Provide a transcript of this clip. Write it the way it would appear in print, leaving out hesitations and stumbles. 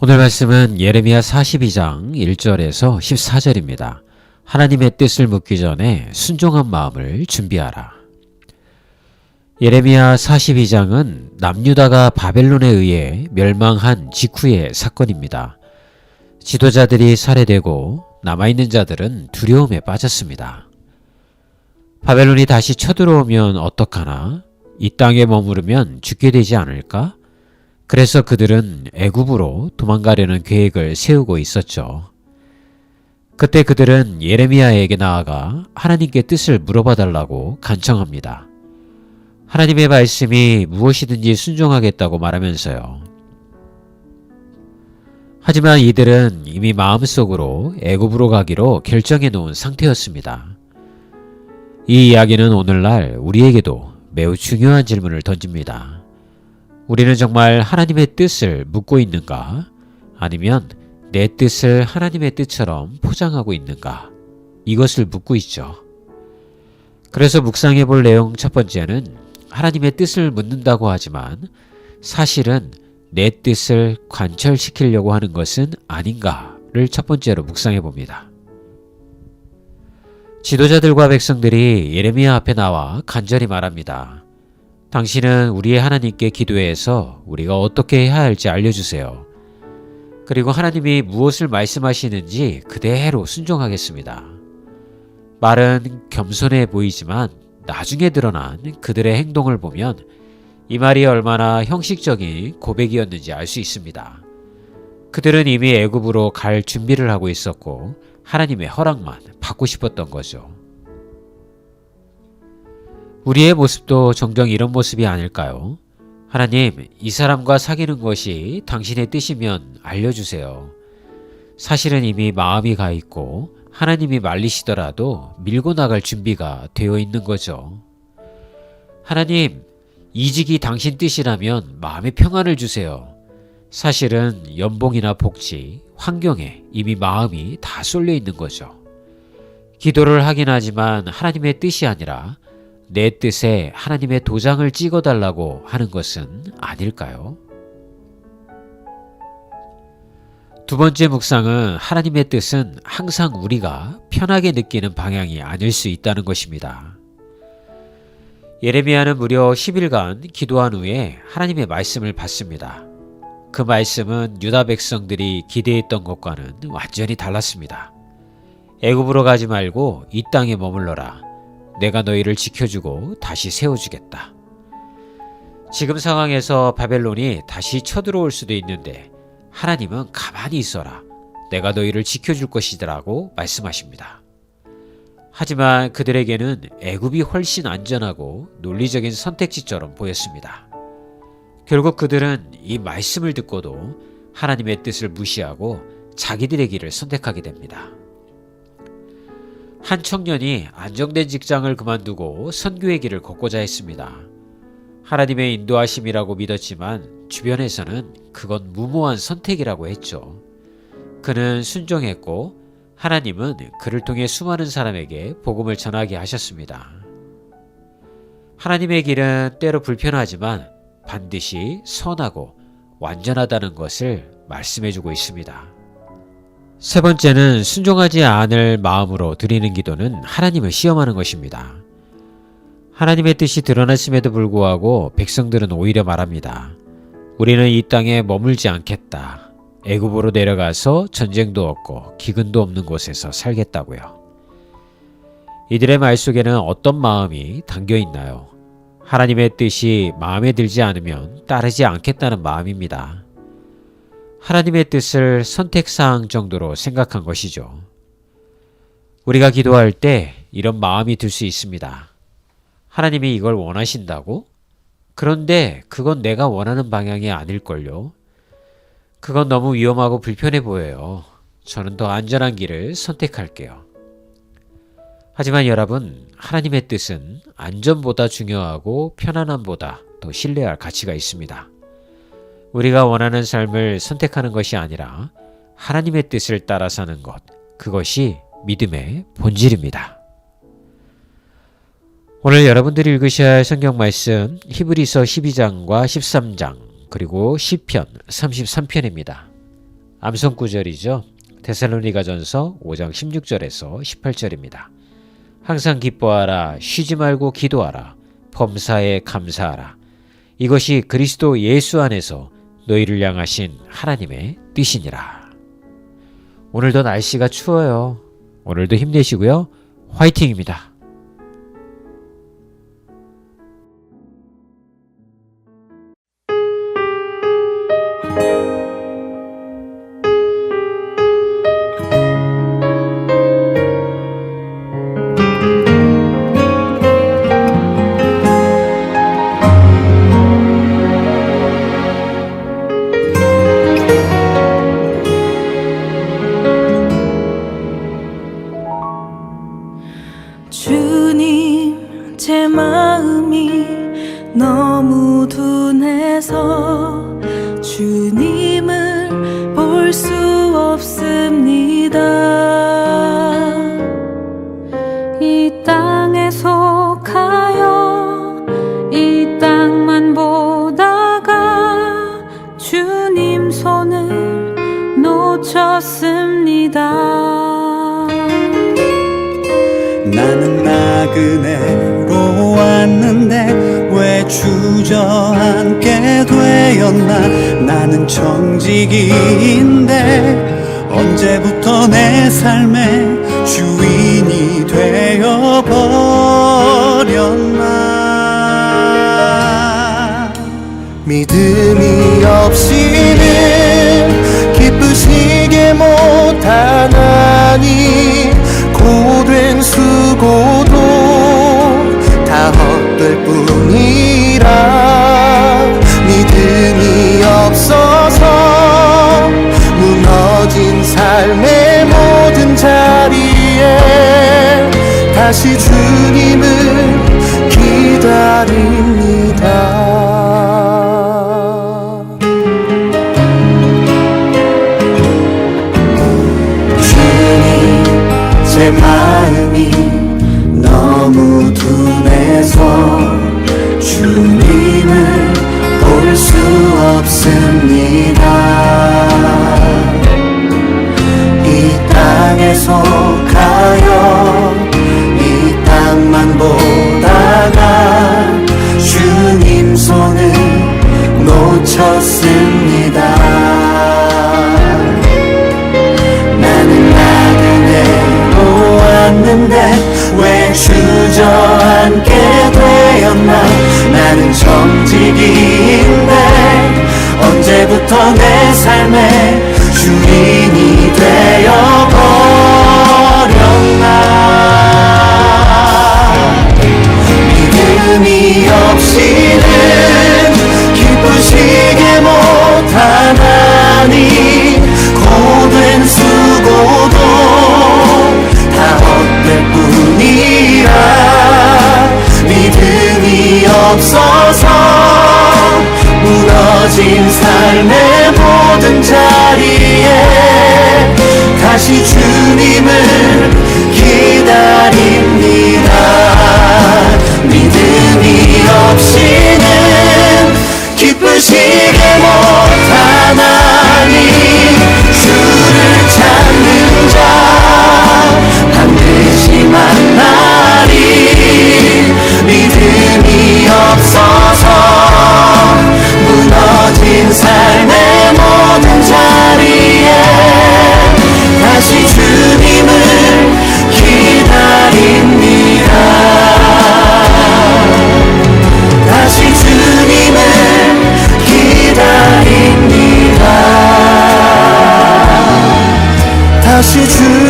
오늘 말씀은 예레미야 42장 1절에서 14절입니다. 하나님의 뜻을 묻기 전에 순종한 마음을 준비하라. 예레미야 42장은 남유다가 바벨론에 의해 멸망한 직후의 사건입니다. 지도자들이 살해되고 남아있는 자들은 두려움에 빠졌습니다. 바벨론이 다시 쳐들어오면 어떡하나? 이 땅에 머무르면 죽게 되지 않을까? 그래서 그들은 애굽으로 도망가려는 계획을 세우고 있었죠. 그때 그들은 예레미야에게 나아가 하나님께 뜻을 물어봐 달라고 간청합니다. 하나님의 말씀이 무엇이든지 순종하겠다고 말하면서요. 하지만 이들은 이미 마음속으로 애굽으로 가기로 결정해 놓은 상태였습니다. 이 이야기는 오늘날 우리에게도 매우 중요한 질문을 던집니다. 우리는 정말 하나님의 뜻을 묻고 있는가? 아니면 내 뜻을 하나님의 뜻처럼 포장하고 있는가? 이것을 묻고 있죠. 그래서 묵상해 볼 내용 첫 번째는 하나님의 뜻을 묻는다고 하지만 사실은 내 뜻을 관철시키려고 하는 것은 아닌가를 첫 번째로 묵상해 봅니다. 지도자들과 백성들이 예레미야 앞에 나와 간절히 말합니다. 당신은 우리의 하나님께 기도해서 우리가 어떻게 해야 할지 알려주세요. 그리고 하나님이 무엇을 말씀하시는지 그대로 순종하겠습니다. 말은 겸손해 보이지만 나중에 드러난 그들의 행동을 보면 이 말이 얼마나 형식적인 고백이었는지 알 수 있습니다. 그들은 이미 애굽으로 갈 준비를 하고 있었고 하나님의 허락만 받고 싶었던 거죠. 우리의 모습도 종종 이런 모습이 아닐까요? 하나님, 이 사람과 사귀는 것이 당신의 뜻이면 알려주세요. 사실은 이미 마음이 가 있고 하나님이 말리시더라도 밀고 나갈 준비가 되어 있는 거죠. 하나님, 이직이 당신 뜻이라면 마음의 평안을 주세요. 사실은 연봉이나 복지, 환경에 이미 마음이 다 쏠려 있는 거죠. 기도를 하긴 하지만 하나님의 뜻이 아니라 내 뜻에 하나님의 도장을 찍어달라고 하는 것은 아닐까요? 두 번째 묵상은 하나님의 뜻은 항상 우리가 편하게 느끼는 방향이 아닐 수 있다는 것입니다. 예레미야는 무려 10일간 기도한 후에 하나님의 말씀을 받습니다. 그 말씀은 유다 백성들이 기대했던 것과는 완전히 달랐습니다. 애굽으로 가지 말고 이 땅에 머물러라. 내가 너희를 지켜주고 다시 세워주겠다. 지금 상황에서 바벨론이 다시 쳐들어올 수도 있는데 하나님은 가만히 있어라. 내가 너희를 지켜줄 것이라고 말씀하십니다. 하지만 그들에게는 애굽이 훨씬 안전하고 논리적인 선택지처럼 보였습니다. 결국 그들은 이 말씀을 듣고도 하나님의 뜻을 무시하고 자기들의 길을 선택하게 됩니다. 한 청년이 안정된 직장을 그만두고 선교의 길을 걷고자 했습니다. 하나님의 인도하심이라고 믿었지만 주변에서는 그건 무모한 선택이라고 했죠. 그는 순종했고 하나님은 그를 통해 수많은 사람에게 복음을 전하게 하셨습니다. 하나님의 길은 때로 불편하지만 반드시 선하고 완전하다는 것을 말씀해주고 있습니다. 세 번째는 순종하지 않을 마음으로 드리는 기도는 하나님을 시험하는 것입니다. 하나님의 뜻이 드러났음에도 불구하고 백성들은 오히려 말합니다. 우리는 이 땅에 머물지 않겠다. 애굽으로 내려가서 전쟁도 없고 기근도 없는 곳에서 살겠다고요. 이들의 말 속에는 어떤 마음이 담겨 있나요? 하나님의 뜻이 마음에 들지 않으면 따르지 않겠다는 마음입니다. 하나님의 뜻을 선택사항 정도로 생각한 것이죠. 우리가 기도할 때 이런 마음이 들 수 있습니다. 하나님이 이걸 원하신다고? 그런데 그건 내가 원하는 방향이 아닐걸요. 그건 너무 위험하고 불편해 보여요. 저는 더 안전한 길을 선택할게요. 하지만 여러분, 하나님의 뜻은 안전보다 중요하고 편안함보다 더 신뢰할 가치가 있습니다. 우리가 원하는 삶을 선택하는 것이 아니라 하나님의 뜻을 따라 사는 것, 그것이 믿음의 본질입니다. 오늘 여러분들이 읽으셔야 할 성경 말씀 히브리서 12장과 13장 그리고 시편 33편입니다. 암송 구절이죠. 데살로니가전서 5장 16절에서 18절입니다. 항상 기뻐하라, 쉬지 말고 기도하라, 범사에 감사하라. 이것이 그리스도 예수 안에서 너희를 향하신 하나님의 뜻이니라. 오늘도 날씨가 추워요. 오늘도 힘내시고요. 화이팅입니다. 주님, 제 마음이 너무 둔해서 주님을 볼 수 없습니다. 이 땅에 속하여 이 땅만 보다가 주님 손을 놓쳤습니다. 나는 나그네로 왔는데 왜 주저앉게 되었나. 나는 청지기인데 언제부터 내 삶의 주인이 되어버렸나. 믿음이 없이는 기쁘시게 못하나니 고된 수고도 다 헛될 뿐이라. 믿음이 없어서 무너진 삶의 모든 자리에 다시 주님을 기다립니다. 제 마음이 너무 둔해서 주님을 볼 수 없습니다. 이 땅에 속하여 이 땅만 보다가 주님 손을 놓쳤습니다. 나는 나그네로 왔는데 왜 주저앉게 되었나. 나는 청지기인데 언제부터 내 삶의 주인이 되어버렸나. 믿음이 없이는 기쁘시게 못하나니 고된 수고도 다 헛될 뿐이라. 믿음이 없어서 무너진 삶의 모든 자리에 다시 주님을 기다립니다. 믿음이 없이는 기쁘시게 못하나니 주를 찾는 자 반드시 만나리. 믿음이 없어서 무너진 삶의 모든 자리에 다시 주님을 기다립니다. 다시 주님을 기다립니다. 다시 주님을